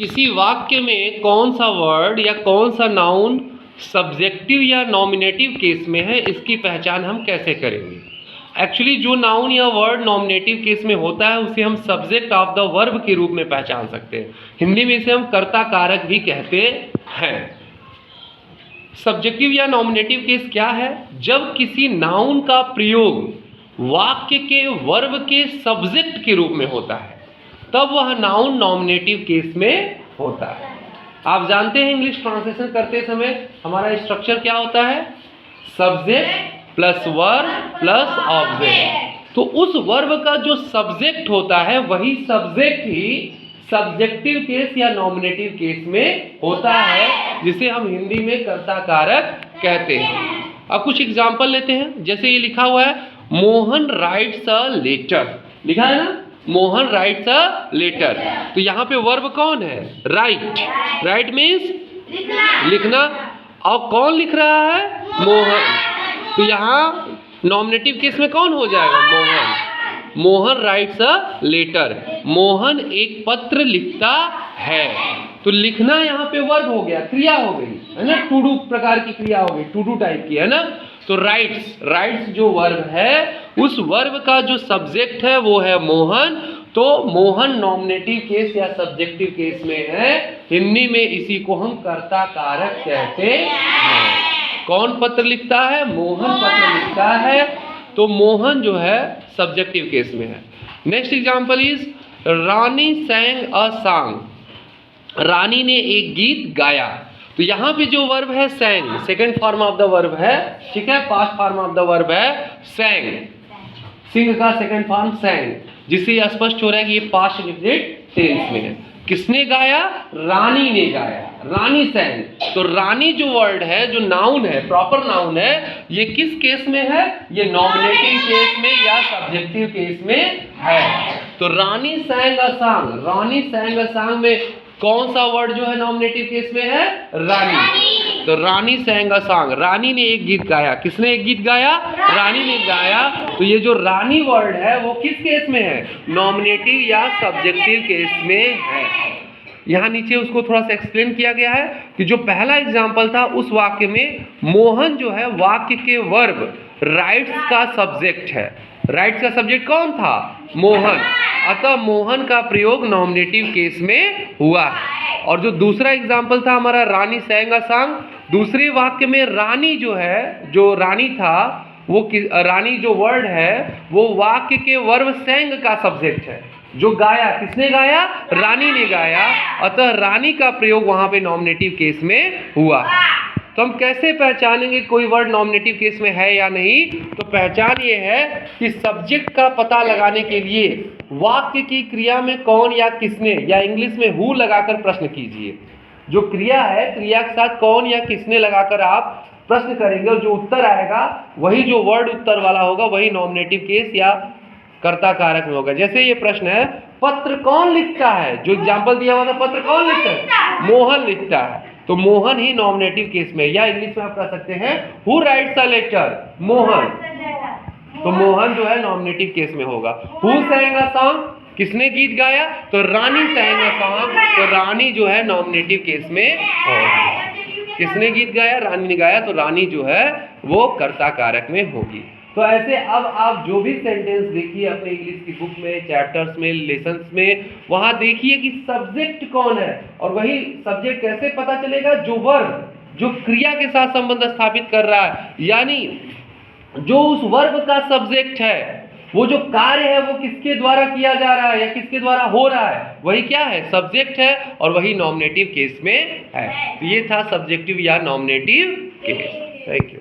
किसी वाक्य में कौन सा वर्ड या कौन सा नाउन सब्जेक्टिव या नॉमिनेटिव केस में है, इसकी पहचान हम कैसे करेंगे। एक्चुअली जो नाउन या वर्ड नॉमिनेटिव केस में होता है उसे हम सब्जेक्ट ऑफ द वर्ब के रूप में पहचान सकते हैं। हिंदी में इसे हम कर्ता कारक भी कहते हैं। सब्जेक्टिव या नॉमिनेटिव केस क्या है? जब किसी नाउन का प्रयोग वाक्य के वर्ब के सब्जेक्ट के रूप में होता है तब वह नाउन नॉमिनेटिव केस में होता है। आप जानते हैं इंग्लिश ट्रांसलेशन करते समय हमारा स्ट्रक्चर क्या होता है? Subject plus verb plus object. तो उस वर्ब का जो सब्जेक्ट होता है वही सब्जेक्ट ही सब्जेक्टिव केस या नॉमिनेटिव केस में होता है, जिसे हम हिंदी में कर्ता कारक कहते हैं। अब कुछ एग्जाम्पल लेते हैं। जैसे ये लिखा हुआ है मोहन राइट्स अ लेटर, लिखा है ना, मोहन राइट्स अ लेटर। तो यहाँ पे वर्ब कौन है? राइट। राइट मीन्स लिखना। और कौन लिख रहा है? मोहन। तो यहाँ नॉमिनेटिव केस में कौन हो जाएगा? Mohan. Mohan writes a letter. Mohan एक पत्र लिखता है। तो लिखना यहाँ पे वर्ब हो गया, क्रिया हो गई है ना, टू डू प्रकार की क्रिया हो गई, टू डू टाइप की है ना। तो राइट्स जो वर्ब है उस वर्ब का जो सब्जेक्ट है वो है मोहन। तो मोहन नॉमिनेटिव केस या सब्जेक्टिव केस में है। हिंदी में इसी को हम कर्ता कारक कहते हैं। कौन पत्र लिखता है? मोहन पत्र लिखता है। तो मोहन जो है सब्जेक्टिव केस में है। Next example is Rani sang a song. Rani ने एक गीत गाया। तो यहाँ पे जो वर्ब है सैंग, second form of the verb है, ठीक है, past form of the verb है सैंग। सिंग का सेकेंड फॉर्म सैंग, जिससे यह स्पष्ट हो रहा है कि ये पास्ट इंडेफिनिट टेंस में है। किसने गाया? रानी ने गाया। रानी सैंग। तो रानी जो वर्ड है, जो नाउन है, प्रॉपर नाउन है, ये किस केस में है? ये नॉमिनेटिव केस में या सब्जेक्टिव केस में है। तो रानी sang a song, Rani sang a song में कौन सा वर्ड जो है नॉमिनेटिव केस में है? रानी। तो रानी सैंग अ सॉन्ग, रानी ने एक गीत गाया। किसने एक गीत गाया? रानी ने गाया। तो ये जो रानी वर्ड है वो किस केस में है? नॉमिनेटिव या सब्जेक्टिव केस में है। यहाँ नीचे उसको थोड़ा सा एक्सप्लेन किया गया है कि जो पहला एग्जाम्पल था उस वाक्य में मोहन जो है वाक्य के वर्ब राइट्स का सब्जेक्ट है। राइट्स का सब्जेक्ट कौन था? मोहन। अतः मोहन का प्रयोग नॉमिनेटिव केस में हुआ है। और जो दूसरा एग्जाम्पल था हमारा रानी सैंग अ सॉन्ग, दूसरे वाक्य में रानी जो है, जो रानी था वो रानी जो वर्ड है वो वाक्य के वर्ब सैंग का सब्जेक्ट है। जो गाया, किसने गाया? रानी ने गाया। अतः रानी का प्रयोग वहां पे नॉमिनेटिव केस में हुआ। तो हम कैसे पहचानेंगे कोई वर्ड नॉमिनेटिव केस में है या नहीं? तो पहचान ये है कि सब्जेक्ट का पता लगाने के लिए वाक्य की क्रिया में कौन या किसने, या इंग्लिश में हु लगाकर प्रश्न कीजिए। जो क्रिया है, क्रिया के साथ कौन या किसने लगाकर आप प्रश्न करेंगे और जो उत्तर आएगा वही, जो वर्ड उत्तर वाला होगा वही नॉमिनेटिव केस या कर्ता कारक में होगा। जैसे ये प्रश्न है पत्र कौन लिखता है, जो एग्जाम्पल दिया हुआ था, पत्र कौन लिखता है? मोहन लिखता है। तो मोहन ही नॉमिनेटिव केस में, या इंग्लिश में आप कह सकते हैं who writes a letter? Mohan. तो मोहन जो है नॉमिनेटिव केस में होगा। हु सैंग अ सॉन्ग, किसने गीत गाया? तो रानी सैंग अ सॉन्ग। तो रानी जो है नॉमिनेटिव केस में होगी। किसने गीत गाया? रानी ने गाया। तो रानी जो है वो कर्ता कारक में होगी। तो ऐसे अब आप जो भी सेंटेंस देखिए अपने इंग्लिश की बुक में, चैप्टर्स में, लेसन्स में, वहां देखिए कि सब्जेक्ट कौन है। और वही सब्जेक्ट कैसे पता चलेगा? जो वर्ब, जो क्रिया के साथ संबंध स्थापित कर रहा है, यानी जो उस वर्ब का सब्जेक्ट है, वो जो कार्य है वो किसके द्वारा किया जा रहा है या किसके द्वारा हो रहा है, वही क्या है? सब्जेक्ट है। और वही नॉमिनेटिव केस में है। तो ये था सब्जेक्टिव या नॉमिनेटिव केस। Thank you.